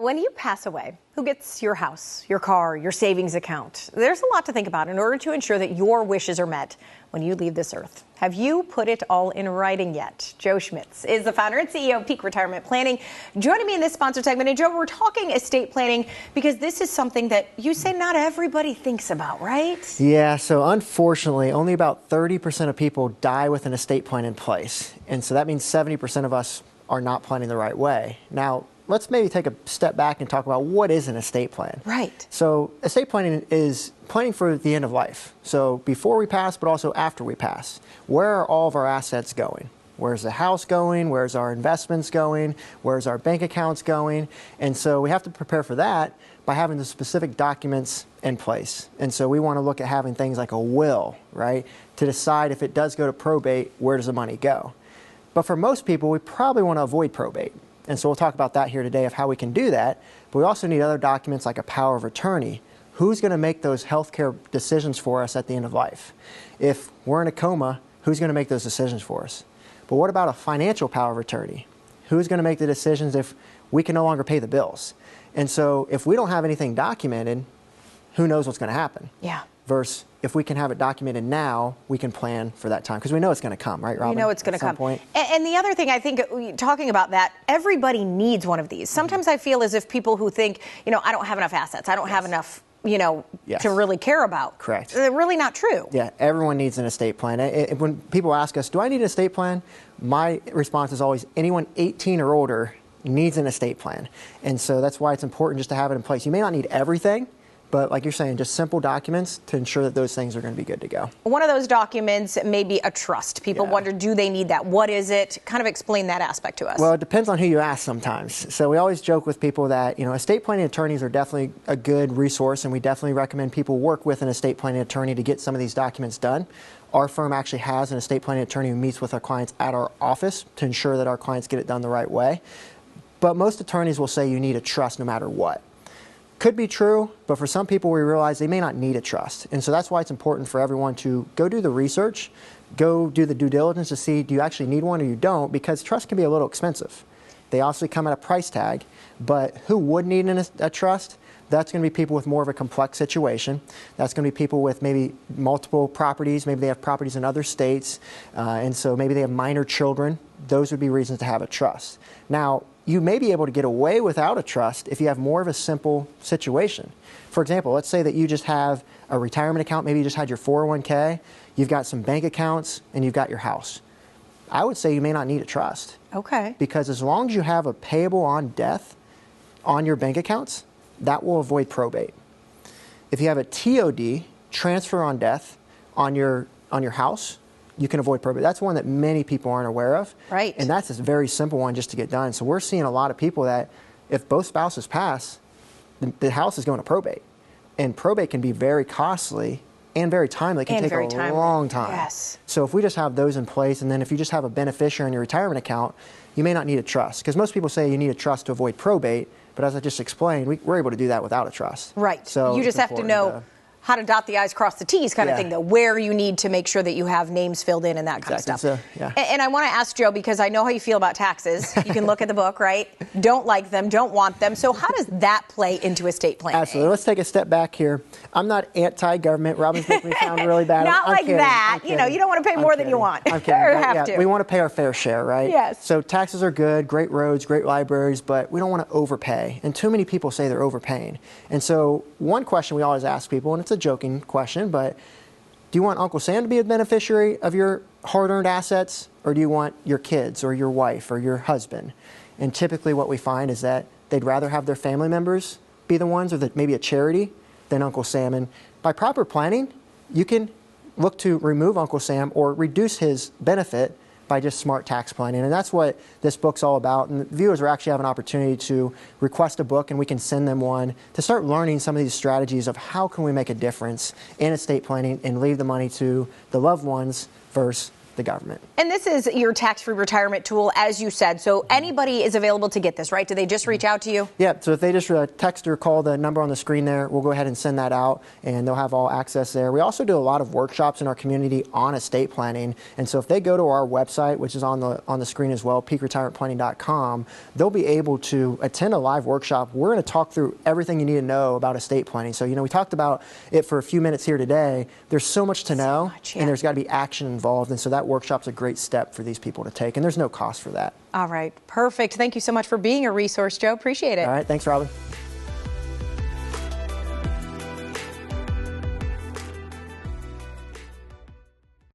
When you pass away, who gets your house, your car, your savings account? There's a lot to think about in order to ensure that your wishes are met when you leave this earth. Have you put it all in writing yet? Joe Schmitz is the founder and CEO of Peak Retirement Planning. Joining me in this sponsored segment. And Joe, we're talking estate planning because this is something that you say not everybody thinks about, right? Yeah, so unfortunately, only about 30% of people die with an estate plan in place. And so that means 70% of us are not planning the right way. Now, let's maybe take a step back and talk about what is an estate plan. Right. So estate planning is planning for the end of life. So before we pass, but also after we pass. Where are all of our assets going? Where's the house going? Where's our investments going? Where's our bank accounts going? And so we have to prepare for that by having the specific documents in place. And so we want to look at having things like a will, right? To decide if it does go to probate, where does the money go? But for most people, we probably want to avoid probate. And so we'll talk about that here today of how we can do that. But we also need other documents like a power of attorney. Who's going to make those healthcare decisions for us at the end of life? If we're in a coma, who's going to make those decisions for us? But what about a financial power of attorney? Who's going to make the decisions if we can no longer pay the bills? And so if we don't have anything documented, who knows what's going to happen? Yeah. Versus if we can have it documented now, we can plan for that time because we know it's going to come, right, Robyn? We know it's going to come. Point. And the other thing, I think, talking about that, everybody needs one of these. Sometimes I feel as if people who think, I don't have enough assets, I don't have enough, to really care about. Correct. They're really not true. Yeah, everyone needs an estate plan. When people ask us, do I need an estate plan? My response is always, anyone 18 or older needs an estate plan. And so that's why it's important just to have it in place. You may not need everything, but like you're saying, just simple documents to ensure that those things are going to be good to go. One of those documents may be a trust. People wonder, do they need that? What is it? Kind of explain that aspect to us. Well, it depends on who you ask sometimes. So we always joke with people that, estate planning attorneys are definitely a good resource, and we definitely recommend people work with an estate planning attorney to get some of these documents done. Our firm actually has an estate planning attorney who meets with our clients at our office to ensure that our clients get it done the right way. But most attorneys will say you need a trust no matter what. Could be true, but for some people we realize they may not need a trust. And so that's why it's important for everyone to go do the research, go do the due diligence to see do you actually need one or you don't, because trust can be a little expensive. They also come at a price tag, but who would need a trust? That's going to be people with more of a complex situation. That's going to be people with maybe multiple properties. Maybe they have properties in other states, and so maybe they have minor children. Those would be reasons to have a trust. Now, you may be able to get away without a trust if you have more of a simple situation. For example, let's say that you just have a retirement account. Maybe you just had your 401k. You've got some bank accounts, and you've got your house. I would say you may not need a trust. Okay. Because as long as you have a payable on death on your bank accounts, that will avoid probate. If you have a TOD, transfer on death, on your house, you can avoid probate. That's one that many people aren't aware of. Right. And that's a very simple one just to get done. So we're seeing a lot of people that if both spouses pass, the house is going to probate. And probate can be very costly and very timely. It can take a long time. Yes. So if we just have those in place, and then if you just have a beneficiary in your retirement account, you may not need a trust. Because most people say you need a trust to avoid probate. But as I just explained, we're able to do that without a trust. Right. So you just have to know how to dot the I's, cross the T's kind of thing, though, where you need to make sure that you have names filled in and that kind of stuff. So, yeah. And I want to ask Joe, because I know how you feel about taxes. You can look at the book, right? Don't like them, don't want them. So how does that play into estate planning? Absolutely. Let's take a step back here. I'm not anti-government. Robyn's making me sound really bad. Not I'm like kidding. that. You don't want to pay more than you want. I'm kidding. Or have to. We want to pay our fair share, right? Yes. So taxes are good, great roads, great libraries, but we don't want to overpay. And too many people say they're overpaying. And so one question we always ask people, and it's a joking question, but do you want Uncle Sam to be a beneficiary of your hard-earned assets, or do you want your kids or your wife or your husband? And typically what we find is that they'd rather have their family members be the ones, or maybe a charity, than Uncle Sam. And by proper planning, you can look to remove Uncle Sam or reduce his benefit by just smart tax planning. And that's what this book's all about. And viewers will actually have an opportunity to request a book, and we can send them one to start learning some of these strategies of how can we make a difference in estate planning and leave the money to the loved ones versus the government. And this is your tax-free retirement tool, as you said. So anybody is available to get this, right? Do they just reach out to you? Yeah, so if they just text or call the number on the screen there, we'll go ahead and send that out, and they'll have all access there. We also do a lot of workshops in our community on estate planning, and so if they go to our website, which is on the screen as well, peakretirementplanning.com, they'll be able to attend a live workshop. We're going to talk through everything you need to know about estate planning. So, we talked about it for a few minutes here today. There's so much to know, and there's got to be action involved, and so that workshop's a great step for these people to take, and there's no cost for that. All right, perfect. Thank you so much for being a resource, Joe. Appreciate it. All right, thanks, Robyn.